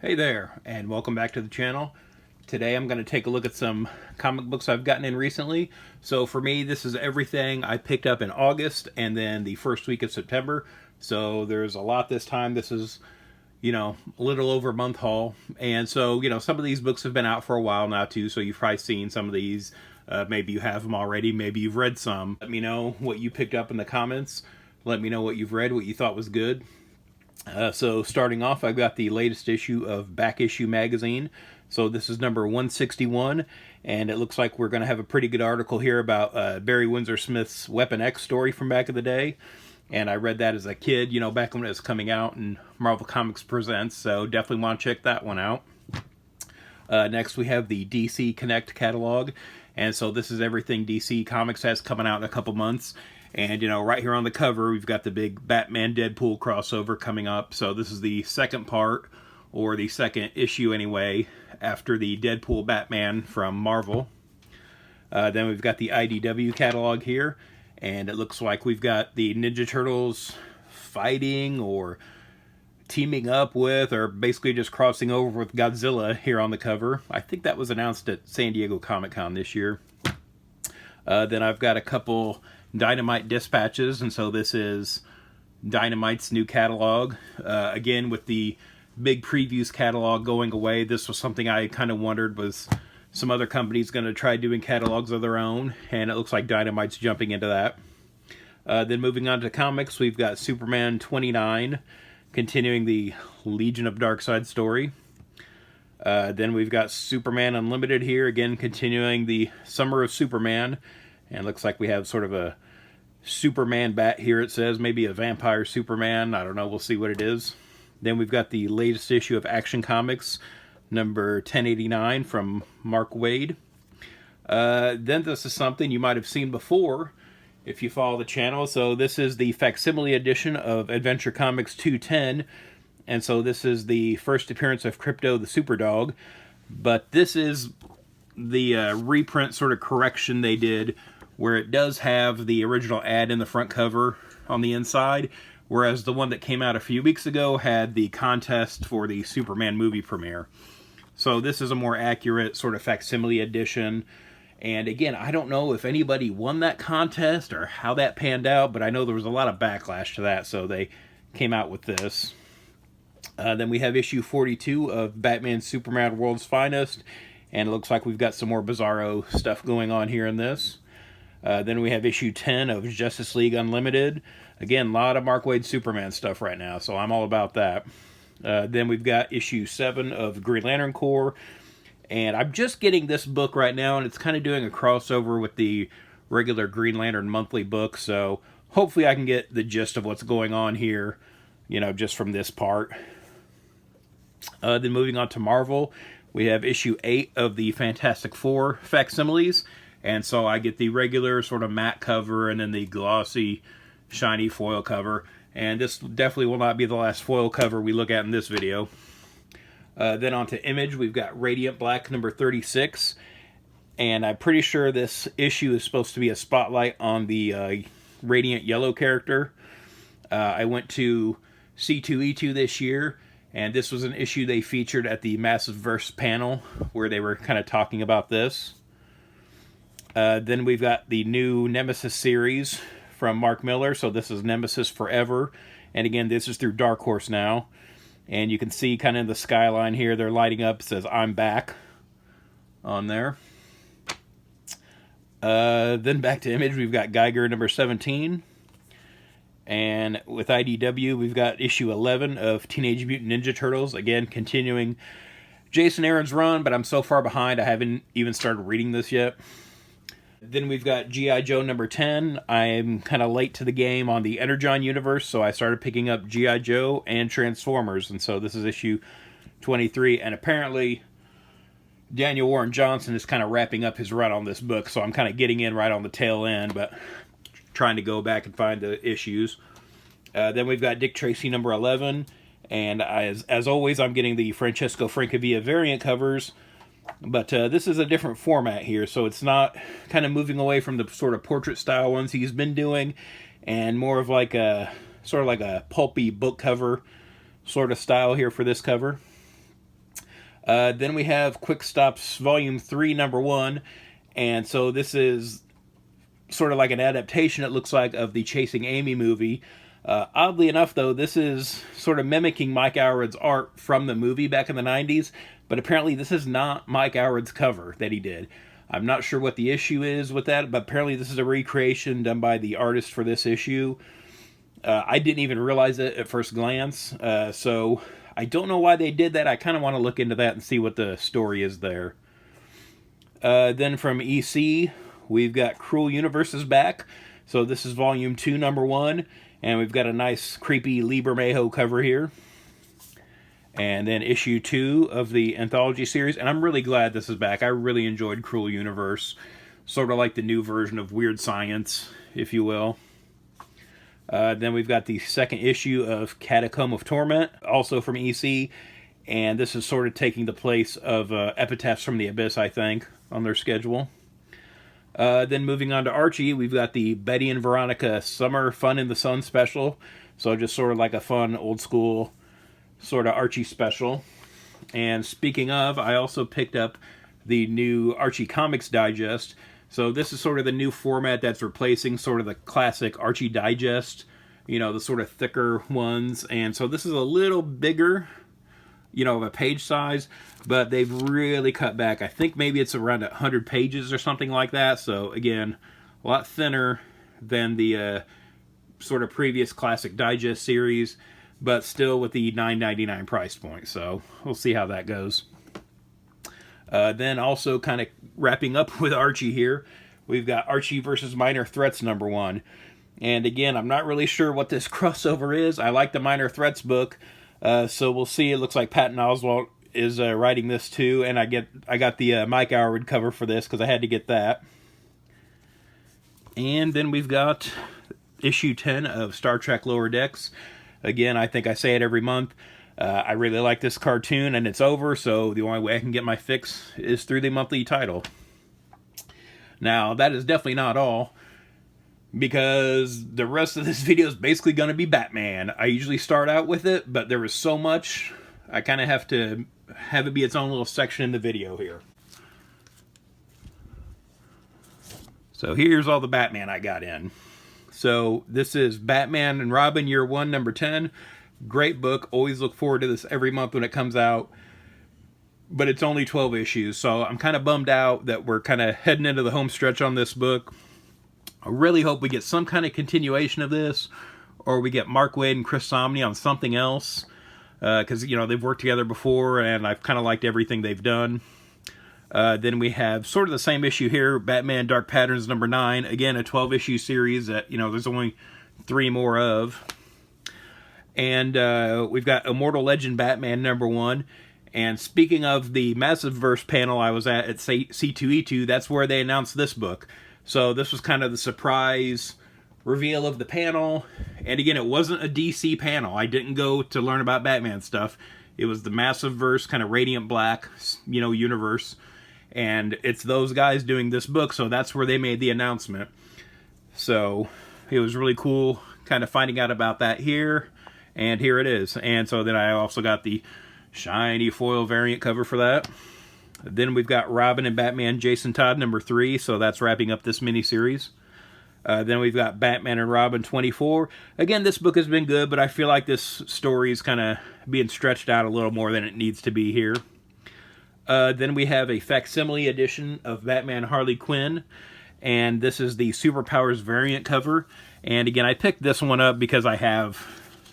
Hey there, and welcome back to the channel. Today I'm going to take a look at some comic books I've gotten in recently. So for me, this is everything I picked up in August and then the first week of September. So there's a lot this time. This is, a little over a month haul. And so, some of these books have been out for a while now too, so you've probably seen some of these. Maybe you have them already, maybe you've read some. Let me know what you picked up in the comments. Let me know what you've read, what you thought was good. So starting off, I've got the latest issue of Back Issue magazine. So this is number 161, and it looks like we're going to have a pretty good article here about Barry Windsor Smith's Weapon X story from back in the day. And I read that as a kid, back when it was coming out in Marvel Comics Presents, so definitely want to check that one out. Next, we have the DC Connect catalog, and so this is everything DC Comics has coming out in a couple months. And, right here on the cover, we've got the big Batman-Deadpool crossover coming up. So this is the second part, or the second issue anyway, after the Deadpool Batman from Marvel. Then we've got the IDW catalog here. And it looks like we've got the Ninja Turtles fighting or teaming up with, or basically just crossing over with Godzilla here on the cover. I think that was announced at San Diego Comic-Con this year. Then I've got a couple Dynamite dispatches, and so this is Dynamite's new catalog. Again, with the big previews catalog going away, this was something I kind of wondered, was some other companies going to try doing catalogs of their own, and it looks like Dynamite's jumping into that. Then moving on to comics, we've got Superman 29, continuing the Legion of Darkseid story. Then we've got Superman Unlimited here, again continuing the Summer of Superman. And looks like we have sort of a Superman bat here, it says. Maybe a vampire Superman. I don't know. We'll see what it is. Then we've got the latest issue of Action Comics, number 1089 from Mark Waid. Then this is something you might have seen before if you follow the channel. So this is the facsimile edition of Adventure Comics 210. And so this is the first appearance of Krypto the Superdog. But this is the reprint sort of correction they did, where it does have the original ad in the front cover on the inside, whereas the one that came out a few weeks ago had the contest for the Superman movie premiere. So this is a more accurate sort of facsimile edition. And again, I don't know if anybody won that contest or how that panned out, but I know there was a lot of backlash to that, so they came out with this. Then we have issue 42 of Batman Superman World's Finest, and it looks like we've got some more Bizarro stuff going on here in this. Then we have issue 10 of Justice League Unlimited. Again, a lot of Mark Waid Superman stuff right now, so I'm all about that. Then we've got issue 7 of Green Lantern Corps. And I'm just getting this book right now, and it's kind of doing a crossover with the regular Green Lantern monthly book, so hopefully I can get the gist of what's going on here, just from this part. Then moving on to Marvel, we have issue 8 of the Fantastic Four facsimiles. And so I get the regular sort of matte cover and then the glossy, shiny foil cover. And this definitely will not be the last foil cover we look at in this video. Then on to Image, we've got Radiant Black number 36. And I'm pretty sure this issue is supposed to be a spotlight on the Radiant Yellow character. I went to C2E2 this year, and this was an issue they featured at the Massiveverse panel where they were kind of talking about this. Then we've got the new Nemesis series from Mark Millar. So this is Nemesis Forever. And again, this is through Dark Horse now. And you can see kind of in the skyline here, they're lighting up. It says, "I'm back" on there. Then back to Image, we've got Geiger number 17. And with IDW, we've got issue 11 of Teenage Mutant Ninja Turtles. Again, continuing Jason Aaron's run, but I'm so far behind, I haven't even started reading this yet. Then we've got G.I. Joe number 10. I'm kind of late to the game on the Energon universe, so I started picking up G.I. Joe and Transformers, and so this is issue 23. And apparently, Daniel Warren Johnson is kind of wrapping up his run on this book, so I'm kind of getting in right on the tail end, but trying to go back and find the issues. Then we've got Dick Tracy number 11, and as always, I'm getting the Francesco Francavilla variant covers. But this is a different format here, so it's not kind of moving away from the sort of portrait style ones he's been doing, and more of like a sort of like a pulpy book cover sort of style here for this cover. Then we have Quick Stops Volume 3, Number 1. And so this is sort of like an adaptation, it looks like, of the Chasing Amy movie. Oddly enough, though, this is sort of mimicking Mike Allred's art from the movie back in the 90s, but apparently this is not Mike Allred's cover that he did. I'm not sure what the issue is with that, but apparently this is a recreation done by the artist for this issue. I didn't even realize it at first glance, so I don't know why they did that. I kind of want to look into that and see what the story is there. Then from EC, we've got Cruel Universe is back. So this is Volume 2, Number 1. And we've got a nice, creepy Lee Bermejo cover here. And then issue 2 of the anthology series. And I'm really glad this is back. I really enjoyed Cruel Universe. Sort of like the new version of Weird Science, if you will. Then we've got the second issue of Catacomb of Torment, also from EC. And this is sort of taking the place of Epitaphs from the Abyss, I think, on their schedule. Then moving on to Archie, we've got the Betty and Veronica Summer Fun in the Sun special. So just sort of like a fun, old school sort of Archie special. And speaking of, I also picked up the new Archie Comics Digest. So this is sort of the new format that's replacing sort of the classic Archie Digest, you know, the sort of thicker ones. And so this is a little bigger, you know, of a page size, but they've really cut back. I think maybe it's around 100 pages or something like that. So again, a lot thinner than the sort of previous classic Digest series, but still with the $9.99 price point. So we'll see how that goes. Then also kind of wrapping up with Archie here, we've got Archie versus Minor Threats Number 1. And again, I'm not really sure what this crossover is. I like the Minor Threats book. So we'll see. It looks like Patton Oswalt is writing this too, and I got the Mike Allred cover for this because I had to get that. And then we've got issue 10 of Star Trek Lower Decks. Again, I think I say it every month. I really like this cartoon, and it's over, so the only way I can get my fix is through the monthly title. Now, that is definitely not all, because the rest of this video is basically going to be Batman. I usually start out with it, but there was so much, I kind of have to have it be its own little section in the video here. So here's all the Batman I got in. So this is Batman and Robin Year 1, Number 10. Great book. Always look forward to this every month when it comes out. But it's only 12 issues, so I'm kind of bummed out that we're kind of heading into the home stretch on this book. I really hope we get some kind of continuation of this, or we get Mark Waid and Chris Samnee on something else, because, you know, they've worked together before, and I've kind of liked everything they've done. Then we have sort of the same issue here, Batman Dark Patterns Number 9. Again, a 12-issue series that, you know, there's only 3 more of. And we've got Immortal Legend Batman Number 1. And speaking of the Massive Verse panel I was at C2E2, that's where they announced this book. So this was kind of the surprise reveal of the panel. And again, it wasn't a DC panel. I didn't go to learn about Batman stuff. It was the Massive Verse, kind of Radiant Black, you know, universe. And it's those guys doing this book, so that's where they made the announcement. So it was really cool kind of finding out about that here. And here it is. And so then I also got the shiny foil variant cover for that. Then we've got Robin and Batman Jason Todd Number 3, so that's wrapping up this miniseries. Then we've got Batman and Robin 24. Again, this book has been good, but I feel like this story is kind of being stretched out a little more than it needs to be here. Then we have a facsimile edition of Batman Harley Quinn, and this is the Superpowers variant cover. And again, I picked this one up because I have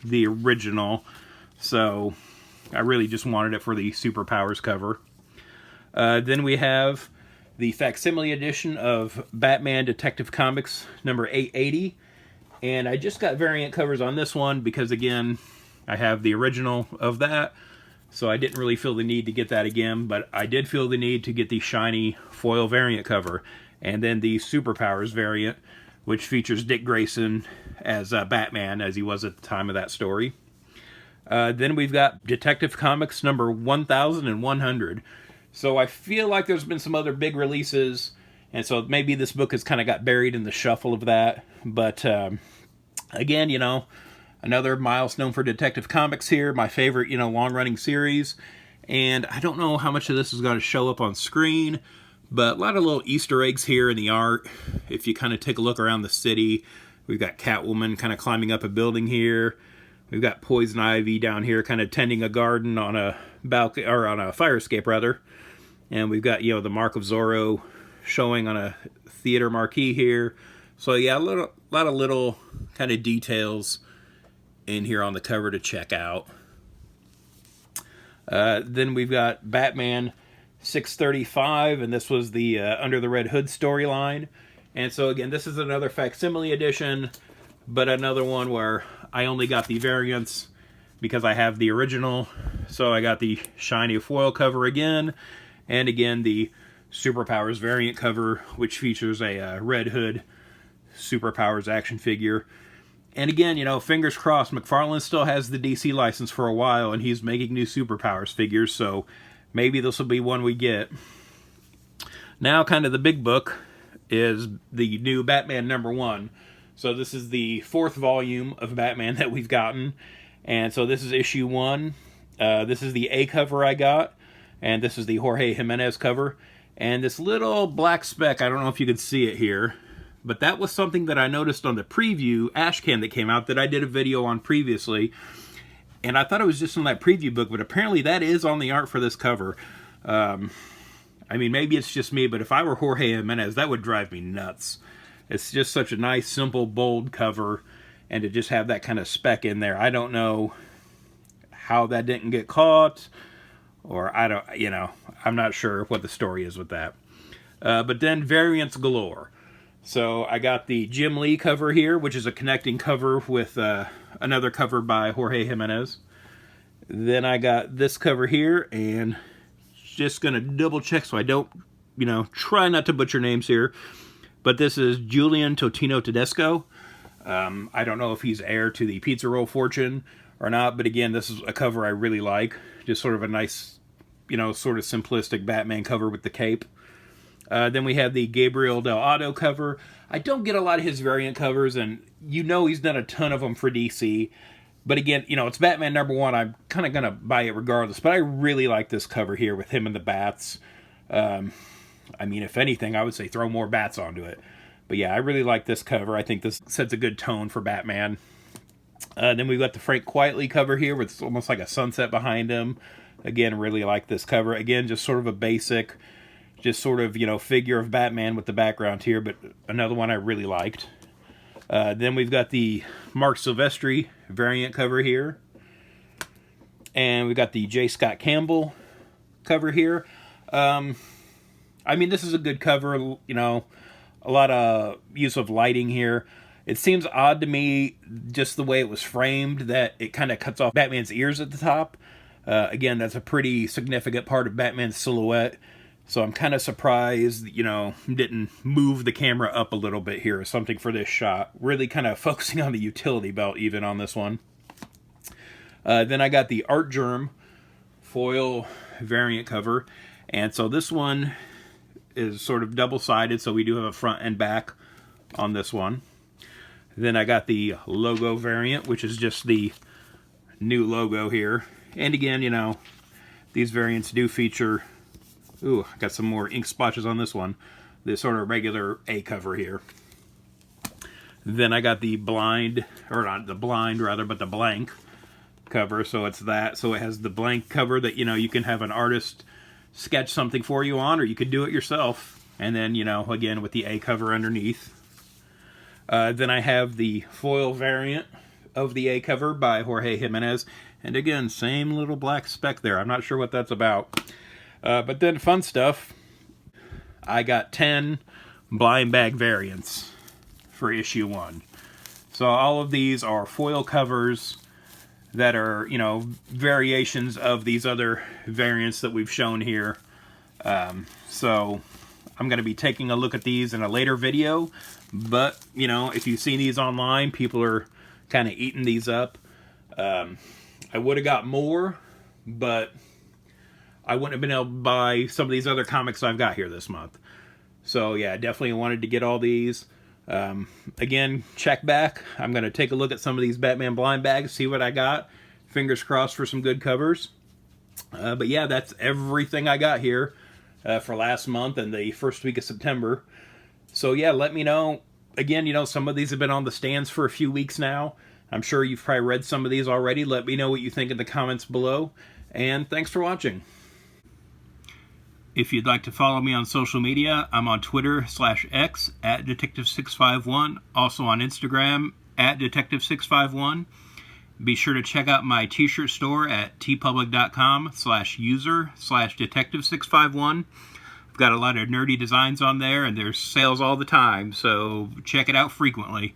the original, so I really just wanted it for the Superpowers cover. Then we have the facsimile edition of Batman Detective Comics number 880. And I just got variant covers on this one because, again, I have the original of that. So I didn't really feel the need to get that again. But I did feel the need to get the shiny foil variant cover. And then the Superpowers variant, which features Dick Grayson as Batman, as he was at the time of that story. Then we've got Detective Comics number 1100. So I feel like there's been some other big releases, and so maybe this book has kind of got buried in the shuffle of that. But again, you know, another milestone for Detective Comics here, my favorite, you know, long-running series. And I don't know how much of this is going to show up on screen, but a lot of little Easter eggs here in the art. If you kind of take a look around the city, we've got Catwoman kind of climbing up a building here. We've got Poison Ivy down here kind of tending a garden on a balcony, or on a fire escape rather. And we've got, you know, the Mark of Zorro showing on a theater marquee here. So yeah, a lot of little kind of details in here on the cover to check out. Then we've got Batman 635, and this was the Under the Red Hood storyline. And so again, this is another facsimile edition, but another one where I only got the variants because I have the original. So I got the shiny foil cover again, and again the Superpowers variant cover, which features a Red Hood Superpowers action figure. And again, you know, fingers crossed, McFarlane still has the DC license for a while, and he's making new Superpowers figures, so maybe this will be one we get. Now, kind of the big book is the new Batman #1. So this is the 4th volume of Batman that we've gotten, and so this is issue 1. This is the A cover I got, and this is the Jorge Jimenez cover. And this little black speck, I don't know if you can see it here, but that was something that I noticed on the preview Ashcan that came out that I did a video on previously. And I thought it was just in that preview book, but apparently that is on the art for this cover. I mean, maybe it's just me, but if I were Jorge Jimenez, that would drive me nuts. It's just such a nice, simple, bold cover, and to just have that kind of speck in there. I don't know how that didn't get caught, or I don't, you know, I'm not sure what the story is with that. But then variants galore. So I got the Jim Lee cover here, which is a connecting cover with another cover by Jorge Jimenez. Then I got this cover here, and just going to double check so I don't, you know, try not to butcher names here. But this is Julian Totino Tedesco. I don't know if he's heir to the pizza roll fortune or not, but again, this is a cover I really like. Just sort of a nice, you know, sort of simplistic Batman cover with the cape. Then we have the Gabriel Del Otto cover. I don't get a lot of his variant covers, and you know he's done a ton of them for DC. But again, you know, it's Batman #1. I'm kind of going to buy it regardless. But I really like this cover here with him and the bats. I mean, if anything, I would say throw more bats onto it. But yeah, I really like this cover. I think this sets a good tone for Batman. Then we've got the Frank Quitely cover here with almost like a sunset behind him. Again, really like this cover. Again, just sort of a basic, just sort of, you know, figure of Batman with the background here, but another one I really liked. Then we've got the Mark Silvestri variant cover here. And we've got the J. Scott Campbell cover here. I mean, this is a good cover, you know, a lot of use of lighting here. It seems odd to me, just the way it was framed, that it kind of cuts off Batman's ears at the top. Again, that's a pretty significant part of Batman's silhouette. So I'm kind of surprised, you know, didn't move the camera up a little bit here or something for this shot. Really kind of focusing on the utility belt even on this one. Then I got the Art Germ foil variant cover. And so this one is sort of double-sided, so we do have a front and back on this one. Then I got the logo variant, which is just the new logo here. And again, you know, these variants do feature... Ooh, I got some more ink splotches on this one. This sort of regular A cover here. Then I got the blind, or not the blind rather, but the blank cover. So it's that. So it has the blank cover that, you know, you can have an artist sketch something for you on, or you could do it yourself. And then, you know, again, with the A cover underneath. Then I have the foil variant of the A cover by Jorge Jimenez. And again, same little black speck there. I'm not sure what that's about. But then fun stuff, I got 10 blind bag variants for issue 1. So all of these are foil covers that are, you know, variations of these other variants that we've shown here. So I'm going to be taking a look at these in a later video. But, you know, if you've seen these online, people are kind of eating these up. I would have got more, but I wouldn't have been able to buy some of these other comics I've got here this month. So yeah, definitely wanted to get all these. Again, check back. I'm going to take a look at some of these Batman blind bags, see what I got. Fingers crossed for some good covers. But yeah, that's everything I got here for last month and the first week of September. So yeah, let me know. Again, some of these have been on the stands for a few weeks now. I'm sure you've probably read some of these already. Let me know what you think in the comments below. And thanks for watching. If you'd like to follow me on social media, I'm on Twitter/X at Detective651. Also on Instagram at Detective651. Be sure to check out my t-shirt store at tpublic.com/user/Detective651. I've got a lot of nerdy designs on there, and there's sales all the time, so check it out frequently.